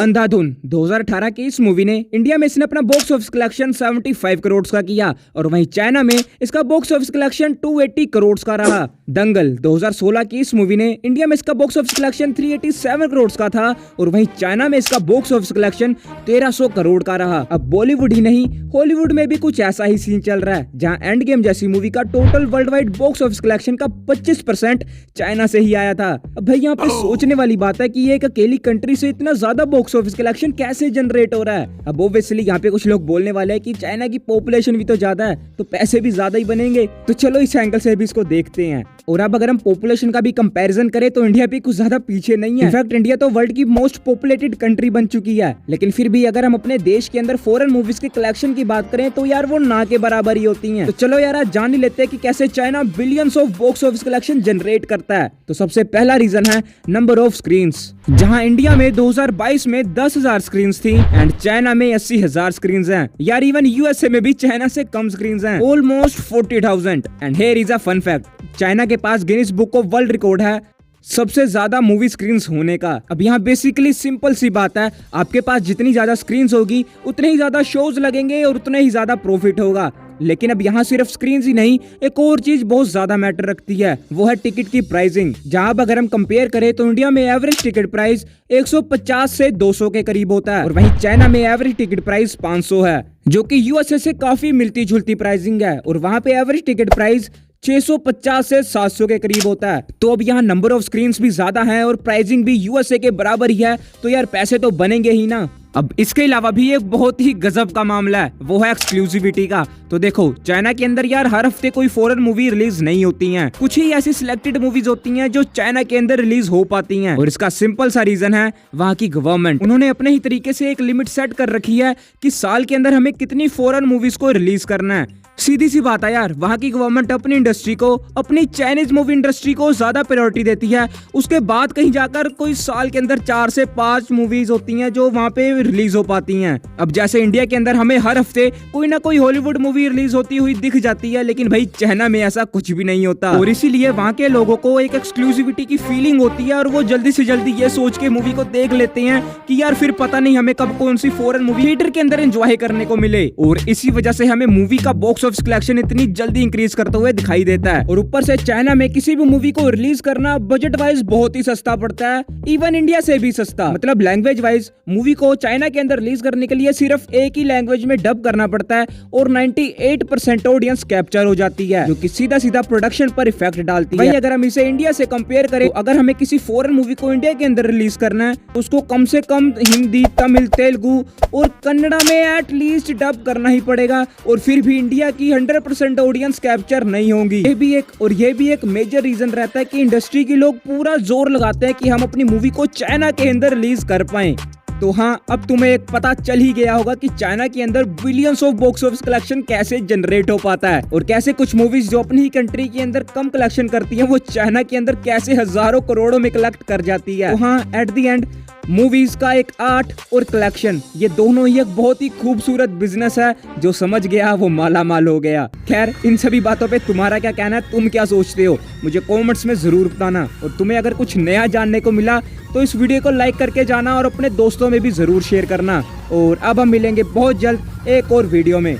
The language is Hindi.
अंधाधुन 2018 की इस मूवी ने इंडिया में इसने अपना बॉक्स ऑफिस कलेक्शन 75 करोड़ का किया और वहीं चाइना में इसका बॉक्स ऑफिस कलेक्शन 280 करोड़ का रहा। दंगल 2016 की इस मूवी ने इंडिया में इसका बॉक्स ऑफिस कलेक्शन 387 करोड़ का था और वहीं चाइना में इसका बॉक्स ऑफिस कलेक्शन 1300 करोड़ का रहा। अब बॉलीवुड ही नहीं हॉलीवुड में भी कुछ ऐसा ही सीन चल रहा है, जहां एंड गेम जैसी मूवी का total world wide box office collection का 25% चाइना से ही आया था। अब भाई यहाँ पे सोचने वाली बात है कि ये एक अकेली कंट्री से इतना ज्यादा बॉक्स ऑफिस कलेक्शन कैसे जनरेट हो रहा है। अब ऑब्वियसली यहाँ पे कुछ लोग बोलने वाले हैं कि चाइना की पॉपुलेशन भी तो ज्यादा है तो पैसे भी ज्यादा ही बनेंगे, तो चलो इस एंगल से भी इसको देखते हैं। और अब अगर हम पॉपुलेशन का भी कंपैरिजन करें तो इंडिया भी कुछ ज्यादा पीछे नहीं है। इनफैक्ट इंडिया तो वर्ल्ड की मोस्ट पॉपुलेटेड कंट्री बन चुकी है, लेकिन फिर भी अगर हम अपने देश के अंदर फॉरेन मूवीज के कलेक्शन की बात करें तो यार वो ना के बराबर ही होती हैं। तो चलो यार आज जान ही लेते हैं कि कैसे China billions of box office collection generate करता है। तो सबसे पहला रीजन है नंबर ऑफ स्क्रीन्स, जहां इंडिया में 2022 में 10,000 स्क्रीन्स थी एंड चाइना में 80,000 स्क्रीन्स हैं। यार इवन यूएसए में भी चाइना से कम स्क्रीन्स हैं, almost 40,000। And here is a fun fact, China के पास Guinness book of world record है सबसे ज्यादा मूवी स्क्रीन्स होने का। अब यहाँ बेसिकली सिंपल सी बात है, आपके पास जितनी ज्यादा स्क्रीन्स होगी उतने ही ज्यादा शोज लगेंगे और उतने ही ज्यादा प्रॉफिट होगा। लेकिन अब यहाँ सिर्फ स्क्रीन्स ही नहीं, एक और चीज बहुत ज्यादा मैटर रखती है, वो है टिकट की प्राइसिंग। जहाँ अगर हम कंपेयर करें तो इंडिया में एवरेज टिकट प्राइस 150 से 200 के करीब होता है और वहीं चाइना में एवरेज टिकट प्राइस 500 है, जो कि यूएसए से काफी मिलती जुलती प्राइसिंग है और वहाँ पे एवरेज टिकट प्राइस 650 से 700 के करीब होता है। तो अब यहाँ नंबर ऑफ स्क्रीन्स भी ज्यादा है और प्राइसिंग भी यूएसए के बराबर ही है, तो यार पैसे तो बनेंगे ही ना। अब इसके अलावा भी एक बहुत ही गजब का मामला है, वो है एक्सक्लूसिविटी का। तो देखो चाइना के अंदर यार हर हफ्ते कोई फॉरेन मूवी रिलीज नहीं होती हैं, कुछ ही ऐसी सिलेक्टेड मूवीज होती हैं जो चाइना के अंदर रिलीज हो पाती हैं और इसका सिंपल सा रीजन है वहाँ की गवर्नमेंट। उन्होंने अपने ही तरीके से एक लिमिट सेट कर रखी है कि साल के अंदर हमें कितनी फॉरेन मूवीज को रिलीज करना है। सीधी सी बात है यार, वहाँ की गवर्नमेंट अपनी इंडस्ट्री को, अपनी चाइनीज मूवी इंडस्ट्री को ज्यादा प्रायोरिटी देती है। उसके बाद कहीं जाकर कोई साल के अंदर 4 से 5 मूवीज होती हैं जो वहाँ पे रिलीज हो पाती हैं। अब जैसे इंडिया के अंदर हमें हर हफ्ते कोई ना कोई हॉलीवुड मूवी रिलीज होती हुई दिख जाती है, लेकिन भाई चाइना में ऐसा कुछ भी नहीं होता और इसीलिए वहाँ के लोगों को एक एक्सक्लूसिविटी की फीलिंग होती है और वो जल्दी से जल्दी ये सोच के मूवी को देख लेते हैं कि यार फिर पता नहीं हमें कब कौन सी फॉरेन मूवी थिएटर के अंदर एंजॉय करने को मिले। और इसी वजह से हमें मूवी का बॉक्स ऑफिस कलेक्शन इतनी जल्दी इंक्रीज करते हुए दिखाई देता है। और ऊपर से चाइना में किसी भी मूवी को रिलीज करना बजट वाइज बहुत ही सस्ता पड़ता है, इवन इंडिया से भी सस्ता। मतलब लैंग्वेज वाइज मूवी को चाइना के अंदर रिलीज करने के लिए सिर्फ एक ही लैंग्वेज में डब करना पड़ता है और 98% ऑडियंस कैप्चर हो जाती है, जो कि सीधा सीधा प्रोडक्शन पर इफेक्ट डालती है। अगर हम इसे इंडिया से कंपेयर करें, तो अगर हमें किसी फॉरेन मूवी को इंडिया के अंदर रिलीज करना है तो उसको कम से कम हिंदी, तमिल, तेलुगु और कन्नड़ा में एटलीस्ट डब करना ही पड़ेगा और फिर भी इंडिया की 100% ऑडियंस कैप्चर नहीं होंगी। ये भी एक मेजर रीजन रहता है कि इंडस्ट्री के लोग पूरा जोर लगाते हैं कि हम अपनी मूवी को चाइना के अंदर रिलीज कर पाएं। तो हाँ, अब तुम्हें एक पता चल ही गया होगा कि चाइना के अंदर billions of box office collection कैसे जनरेट हो पाता है और कैसे कुछ मूवीज जो अपनी ही कंट्री के अंदर कम कलेक्शन करती हैं वो चाइना के अंदर कैसे हजारों करोड़ों में कलेक्ट कर जाती है। तो हाँ, एट द एंड मूवीज का एक आर्ट और कलेक्शन, ये दोनों ही एक बहुत ही खूबसूरत बिजनेस है, जो समझ गया वो माला माल हो गया। खैर, इन सभी बातों पे तुम्हारा क्या कहना है, तुम क्या सोचते हो, मुझे कमेंट्स में जरूर बताना। और तुम्हें अगर कुछ नया जानने को मिला तो इस वीडियो को लाइक करके जाना और अपने दोस्तों में भी जरूर शेयर करना। और अब हम मिलेंगे बहुत जल्द एक और वीडियो में।